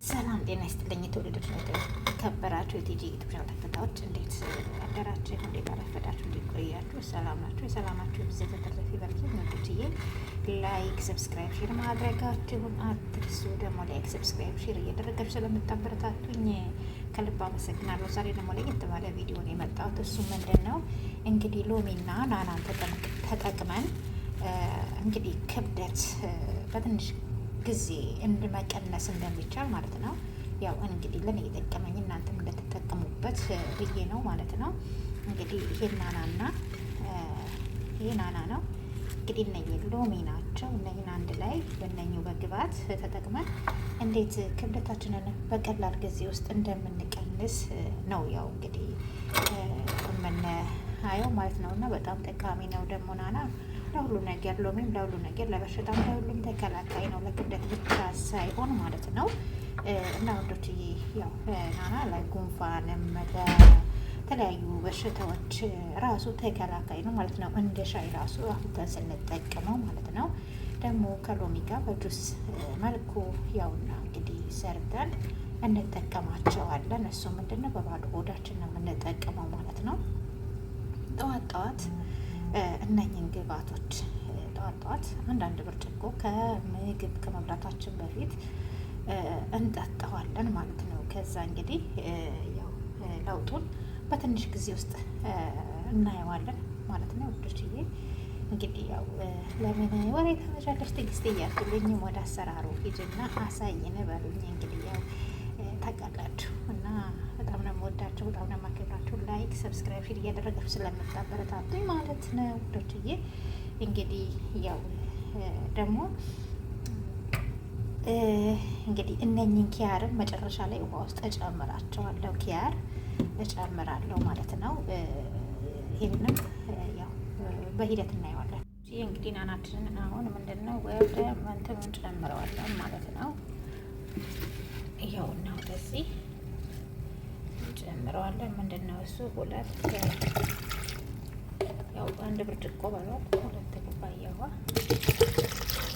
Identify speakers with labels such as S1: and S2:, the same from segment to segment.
S1: ሰላም ጤና ይስጥልኝ። የተወደዳችሁ የተከበራችሁ የቲጂ ዩቲዩብ ቻናል ተከታታዮች እንዴት አደራችሁ? እንዴት አረፈዳችሁ? እንዴት ቆያችሁ? ሰላም ናችሁ? የሰላማችሁ ብዛት ተተረፈ ይበልኝ። ወንድዬ ላይክ፣ ሰብስክራይብ፣ ሼር ማድረጋችሁን አትርሱ። ደግሞ ላይክ፣ ሰብስክራይብ፣ ሼር እያደረጋችሁ ስለምታበረታቱኝ ከልብ አመሰግናለሁ። ዛሬ ደግሞ ለየት ባለ ቪዲዮ ነው የመጣሁት። እሱ ምንድን ነው እንግዲህ ሎሚና ናናን ተጠቅመን እንግዲህ ክብደት በትንሽ ጊዜ መቀነስ እንደሚቻል ማለት ነው። ያው እንግዲህ ለኔ የጠቀመኝ እናንተም እንደተጠቀሙበት ብዬ ነው ማለት ነው። እንግዲህ ይሄ ናና ነው እንግዲህ እነኚህ ሎሚ ናቸው። እነኚህን አንድ ላይ በእነኚሁ በግብአት ተጠቅመን እንዴት ክብደታችንን በቀላል ጊዜ ውስጥ እንደምንቀንስ ነው ያው እንግዲህ የምናየው ማለት ነው። እና በጣም ጠቃሚ ነው ደግሞ ናና ለሁሉ ነገር ሎሚም ለሁሉ ነገር ለበሽታም ለሁሉም ተከላካይ ነው፣ ለክብደት ብቻ ሳይሆን ማለት ነው። እና ወንዶችዬ ያው ናና ለጉንፋንም ለተለያዩ በሽታዎች ራሱ ተከላካይ ነው ማለት ነው። እንደ ሻይ ራሱ አፍልተን ስንጠቀመው ማለት ነው። ደግሞ ከሎሚ ጋር በጁስ መልኩ ያውና እንግዲህ ሰርተን እንጠቀማቸዋለን። እሱ ምንድነው በባዶ ሆዳችን ነው የምንጠቀመው ማለት ነው። ጠዋት ጠዋት እነኝህን ግብአቶች ጠዋት አንዳንድ ብርጭቆ ከምግብ ከመብላታችን በፊት እንጠጣዋለን ማለት ነው። ከዛ እንግዲህ ያው ለውጡን በትንሽ ጊዜ ውስጥ እናየዋለን ማለት ነው። ውዶችዬ እንግዲህ ያው ለምን ወሬ ተመቻለች ትዕግስት እያትሉኝም ወደ አሰራሩ ሂጅና አሳይን በሉኝ። እንግዲህ ያው ታውቃላችሁ እና በጣም ነው የምወዳቸው፣ በጣም ነው የማከብራቸው። ላይክ ሰብስክራይብ ሼር እያደረጋችሁ ስለምታበረታቱኝ ማለት ነው ውዶችዬ። እንግዲህ ያው ደግሞ እንግዲህ እነኝን ኪያርም መጨረሻ ላይ ውሃ ውስጥ እጨምራቸዋለሁ። ኪያር እጨምራለሁ ማለት ነው። ይህንም ያው በሂደት እናየዋለን። ይህ እንግዲህ ናናችንን አሁን ምንድነው ወደ መንተን እንጨምረዋለን ማለት ነው። ይኸውና ወደዚህ እንጨምረዋለን። ምንድነው እሱ ሁለት ያው አንድ ብርጭቆ በለው ሁለት ኩባያ ውሃ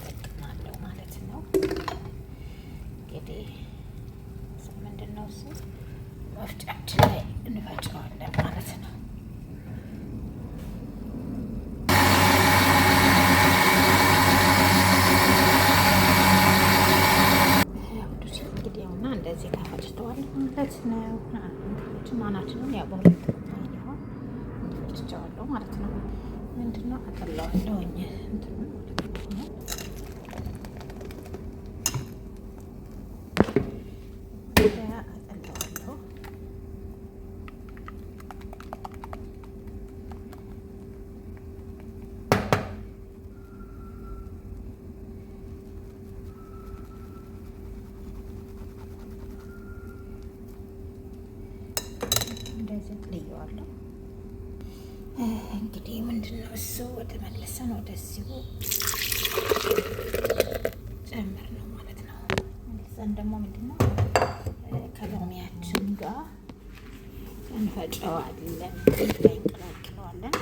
S1: እጠቀማለሁ ማለት ነው። እንግዲህ ምንድነው እሱ መፍጫችን ላይ እንፈጨዋለን ማለት ነው። እንደዚህ ተፈጭተዋል ማለት ነው። ናናችንን ያው በሁለት ኩባያ ፈጭቼዋለሁ ማለት ነው። ምንድነው አጠላዋለሁኝ እንትኑ አጠላዋለሁ። እንደዚህ ጥልየዋለሁ። እንግዲህ ምንድነው እሱ ወደ መለሰን ወደዚሁ ጨምር ነው ማለት ነው። መልሰን ደግሞ ምንድነው ከሎሚያችን ጋር እንፈጨዋለን፣ ላይ እንቀላቅለዋለን።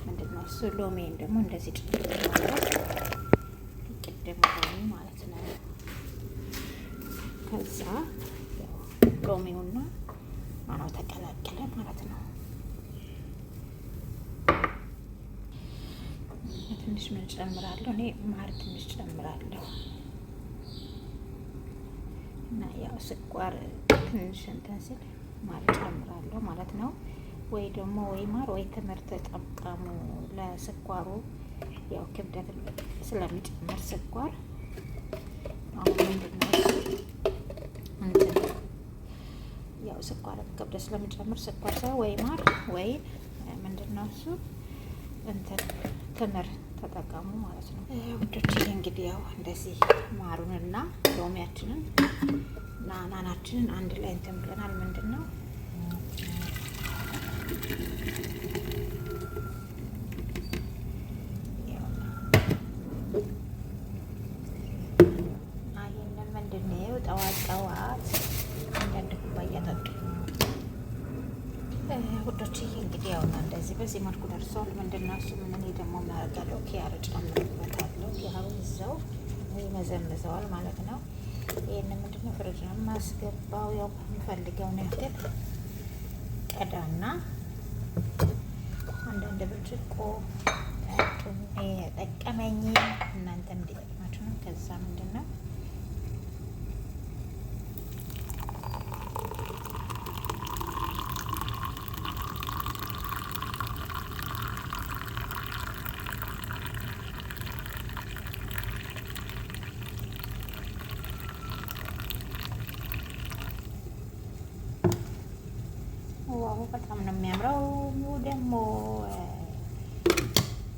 S1: ምንድነው እሱ ሎሚን ደግሞ እንደዚህ ጨምረዋለሁ። ቅድም ሎሚ ማለት ነው። ከዛ ሎሚውና ማነው ተቀላቀለ ማለት ነው። ትንሽ ምን ጨምራለሁ እኔ ማር ትንሽ ጨምራለሁ እና ያው ስኳር ትንሽ እንትን ሲል ማር ጨምራለሁ ማለት ነው። ወይ ደግሞ ወይ ማር ወይ ተመር ተጠቀሙ ለስኳሩ ያው ክብደት ስለሚጨምር ስኳር አሁን ምንድነው እንትን ያው ስኳር ክብደት ስለሚጨምር ስኳር ሳይሆን ወይ ማር ወይ ምንድነው እሱ እንትን ተመር ተጠቀሙ ማለት ነው ውዶች። እንግዲህ ያው እንደዚህ ማሩንና ሎሚያችንን እና ናናችንን አንድ ላይ እንትን ብለናል። ምንድነው ይሄንን ምንድነው ጠዋት አንዳንድ ኩባያ ጠጡ ውዶች። እንግዲህ ያው እንደዚህ በዚህ መልኩ ደርሰዋል። ምንድነው እሱ ምን ደግሞ ማረጋለው ኪያር ጨምርበታለሁ። ያው እዛው ይመዘምዘዋል ማለት ነው። ይሄንን ፍሪጅ ነው የማስገባው። ያው የሚፈልገውን ያክል ቀዳና አንዳንድ ብርጭቆ ጠቀመኝ እናንተ እንዲጠቅማችሁ ነው። ከዛ ምንድን ነው ዋው በጣም ነው የሚያምረው። ደግሞ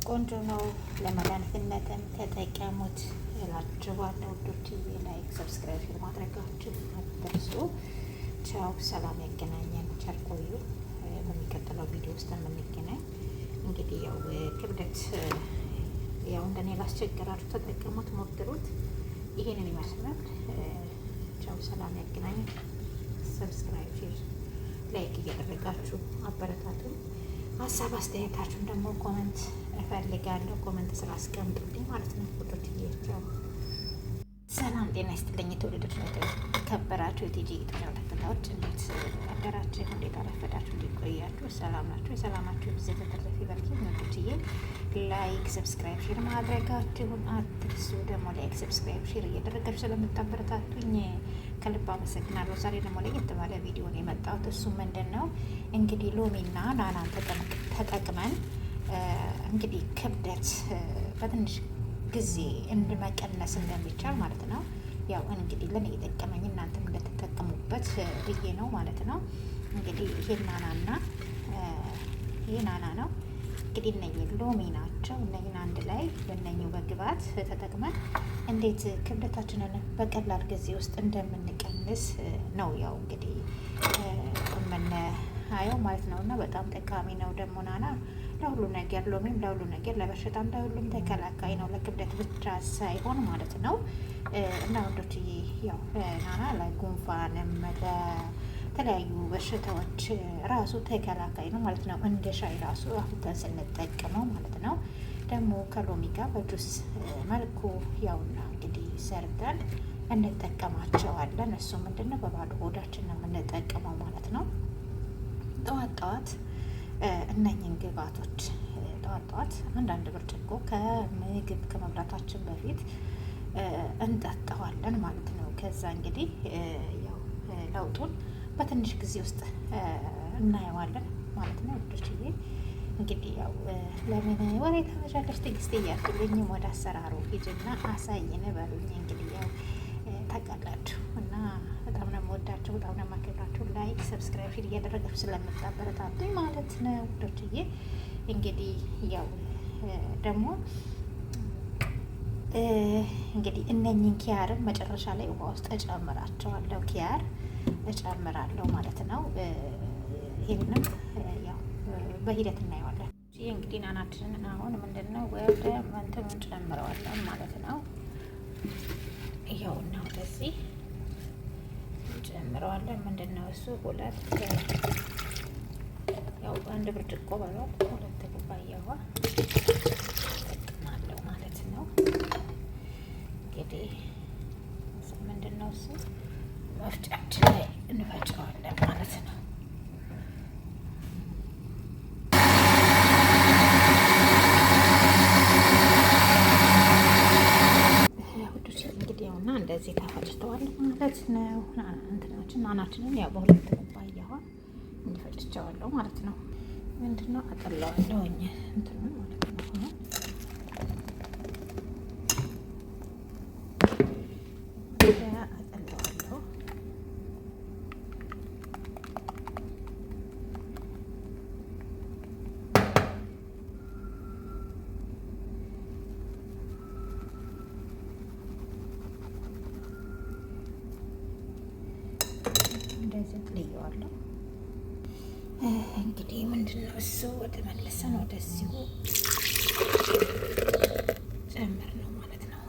S1: ቆንጆ ነው። ለመድኃኒትነትም ተጠቀሙት እላችኋለሁ ውዶችዬ። ላይክ ሰብስክራይብ ማድረጋችሁ አትርሱ። ቻው፣ ሰላም ያገናኘን። ቸር ቆዩ። በሚቀጥለው ቪዲዮ ውስጥ የምንገናኝ። እንግዲህ ያው ክብደት ያው እንደኔ ላስቸገራችሁ ተጠቀሙት፣ ሞክሩት። ይሄንን ይመስላል። ቻው፣ ሰላም ያገናኘን። ሰብስክራይብ ላይክ እያደረጋችሁ አበረታቱ። ሀሳብ አስተያየታችሁን ደግሞ ኮመንት እፈልጋለሁ። ኮመንት ስራ አስቀምጡልኝ ማለት ነው ውዶችዬ። ሰላም ጤና ይስጥልኝ። የተወደዳችሁ የተከበራችሁ የቲጂ ኢትዮጵያ ተከታዮች እንዴት አደራችሁ? እንዴት አረፈዳችሁ? እንዴት ቆያችሁ? ሰላም ናችሁ? የሰላማችሁ ጊዜ ተተረፈ ይበልኝ ውዶችዬ። ላይክ ሰብስክራይብ ሼር ማድረጋችሁን አትርሱ። ደግሞ ላይክ ሰብስክራይብ ሼር እያደረጋችሁ ስለምታበረታቱኝ ከልብ አመሰግናለሁ። ዛሬ ደግሞ ለየት ባለ ቪዲዮ ነው የመጣሁት። እሱ ምንድን ነው እንግዲህ ሎሚና ናናን ተጠቅመን እንግዲህ ክብደት በትንሽ ጊዜ እንድመቀነስ እንደሚቻል ማለት ነው። ያው እንግዲህ ለኔ የጠቀመኝ እናንተም እንደተጠቀሙበት ብዬ ነው ማለት ነው። እንግዲህ ይሄ ናና ነው እንግዲህ እነኚህ ሎሚ ናቸው። እነኚህን አንድ ላይ በእነኚህ በግብአት ተጠቅመን እንዴት ክብደታችንን በቀላል ጊዜ ውስጥ እንደምንቀንስ ነው ያው እንግዲህ የምናየው ማለት ነው። እና በጣም ጠቃሚ ነው ደግሞ ናና ለሁሉ ነገር፣ ሎሚም ለሁሉ ነገር፣ ለበሽታም ለሁሉም ተከላካይ ነው፣ ለክብደት ብቻ ሳይሆን ማለት ነው። እና ወንዶችዬ ያው ናና ለጉንፋንም ለተለያዩ በሽታዎች ራሱ ተከላካይ ነው ማለት ነው። እንደ ሻይ ራሱ አፍልተን ስንጠቀመው ማለት ነው። ደግሞ ከሎሚ ጋር በጁስ መልኩ ያውና እንግዲህ ሰርተን እንጠቀማቸዋለን። እሱ ምንድነው በባዶ ሆዳችን ነው የምንጠቀመው ማለት ነው። ጠዋት ጠዋት እነኝን ግብአቶች ጠዋት አንዳንድ ብርጭቆ ከምግብ ከመብላታችን በፊት እንጠጣዋለን ማለት ነው። ከዛ እንግዲህ ያው ለውጡን በትንሽ ጊዜ ውስጥ እናየዋለን ማለት ነው ውዶችዬ። እንግዲህ ያው ለምን ወሬ ተመሻለች ትዕግስት እያልኩልኝም ወደ አሰራሩ ሂጅና አሳይን በሉኝ። እንግዲህ ያው ታውቃላችሁ እና በጣም ነው የምወዳችሁ፣ በጣም ነው የማከብራችሁ። ላይክ ሰብስክራይብ ሼር እያደረጋችሁ ስለምታበረታቱኝ ማለት ነው ውዶችዬ። እንግዲህ ያው ደግሞ እንግዲህ እነኝን ኪያርን መጨረሻ ላይ ውሃ ውስጥ እጨምራቸዋለሁ። ኪያር እጨምራለሁ ማለት ነው። ይህንም ያው በሂደት እናየዋለን። ይህ እንግዲህ ናናችንን አሁን ምንድን ነው ወደ መንትኑ እንጨምረዋለን ማለት ነው። ይኸውና ወደዚህ እንጨምረዋለን። ምንድን ነው እሱ ሁለት ያው አንድ ብርጭቆ በሏል 2 ኩባያ ውሃ እጠቀማለሁ ማለት ነው። እንግዲህ ምንድን ነው እሱ መፍጫችን ላይ እንፈጨዋለን ማለት ነው። እንደዚህ ተፈጭተዋል ማለት ነው። ናናችንን ያው በ2 ኩባያ ውሃ እንፈጭቸዋለሁ ማለት ነው። ምንድነው አጠላዋለሁ እንትኑን ማለት ነው። አጠላዋለሁ እንደዚህ ጥልየዋለሁ። እንግዲህ ምንድነው እሱ ወደ መለሰን ወደዚሁ ጨምር ነው ማለት ነው።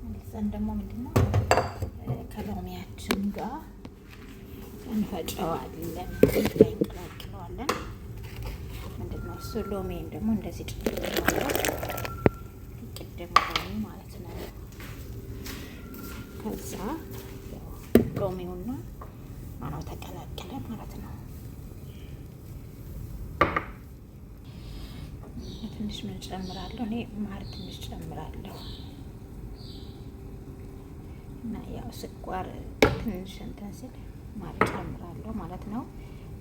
S1: መልሰን ደግሞ ምንድነው ከሎሚያችን ጋር እንፈጨዋለን፣ ላይ እንቀላቅለዋለን። ምንድነው እሱ ሎሚን ደግሞ እንደዚህ ጨምረዋለሁ፣ ቅድም ሎሚ ማለት ነው። ከዛ ሎሚውና ናናው ተቀላቀለ ማለት ነው። ትንሽ ምን ጨምራለሁ እኔ ማር ትንሽ ጨምራለሁ እና ያው ስኳር ትንሽ እንትን ሲል ማር ጨምራለሁ ማለት ነው።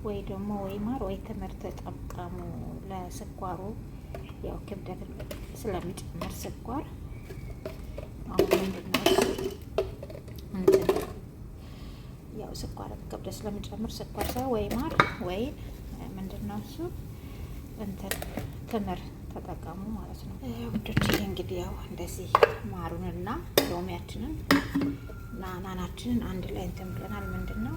S1: ወይ ደግሞ ወይ ማር ወይ ተምር ተጠቀሙ ለስኳሩ ያው ክብደት ስለሚጨምር ስኳር። አሁን ምንድነው እንትን ያው ስኳር ክብደት ስለሚጨምር ስኳር ሳይሆን ወይ ማር ወይ ምንድነው እሱ እንትን ተምር ተጠቀሙ ማለት ነው ውዶች። እንግዲህ ያው እንደዚህ ማሩንና ሎሚያችንን እና ናናችንን አንድ ላይ እንትን ብለናል። ምንድነው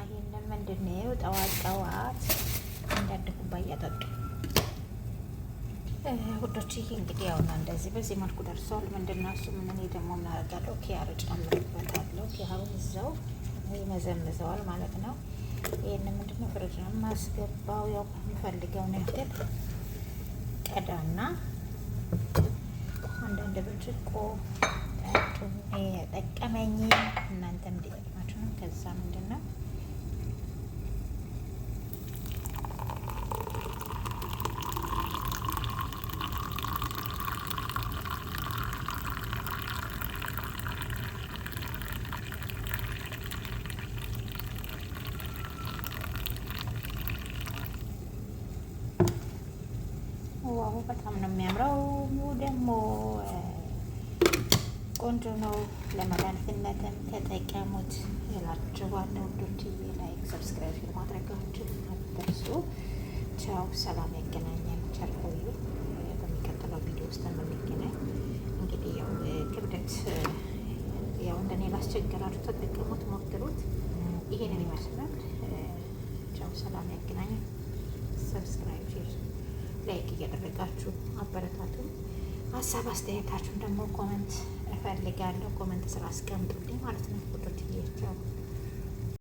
S1: ይሄንን ምንድነው ጠዋት አንዳንድ ኩባያ ጠጡ ውዶች። ይሄ እንግዲህ ያውና እንደዚህ በዚህ መልኩ ደርሷል። ምንድነው እሱ ምን እኔ ደግሞ ምን አደርጋለሁ ኪያር ጨምርበታለሁ። ኪያሩ እዛው ይመዘምዘዋል ማለት ነው። ይሄንን ምንድነው ፍሪጅ ነው ማስገባው። ያው የምፈልገውን ያክል ቀዳና አንዳንድ ብርጭቆ ጠጡ። ጠቀመኝ እናንተም እንዲጠቅማችሁ ነው። ከዛ ምንድነው ዋው በጣም ነው የሚያምረው። ደግሞ ቆንጆ ነው። ለመድኃኒትነትም ተጠቀሙት እላችኋለሁ ውዶችዬ። ላይክ ሰብስክራይብ ማድረጋችሁን አትርሱ። ቻው፣ ሰላም ያገናኘን። ቸር ቆዩ። በሚቀጥለው ቪዲዮ ውስጥ የምንገናኝ። እንግዲህ ያው ክብደት ያው እንደኔ ላስቸገራችሁ ተጠቀሙት፣ ሞክሩት። ይሄንን ይመስላል። ቻው፣ ሰላም ያገናኘን። ሰብስክራይብ ላይክ እያደረጋችሁ አበረታቱ። ሀሳብ አስተያየታችሁን ደግሞ ኮመንት እፈልጋለሁ። ኮመንት ስራ አስቀምጡልኝ ማለት ነው ውዶችዬ።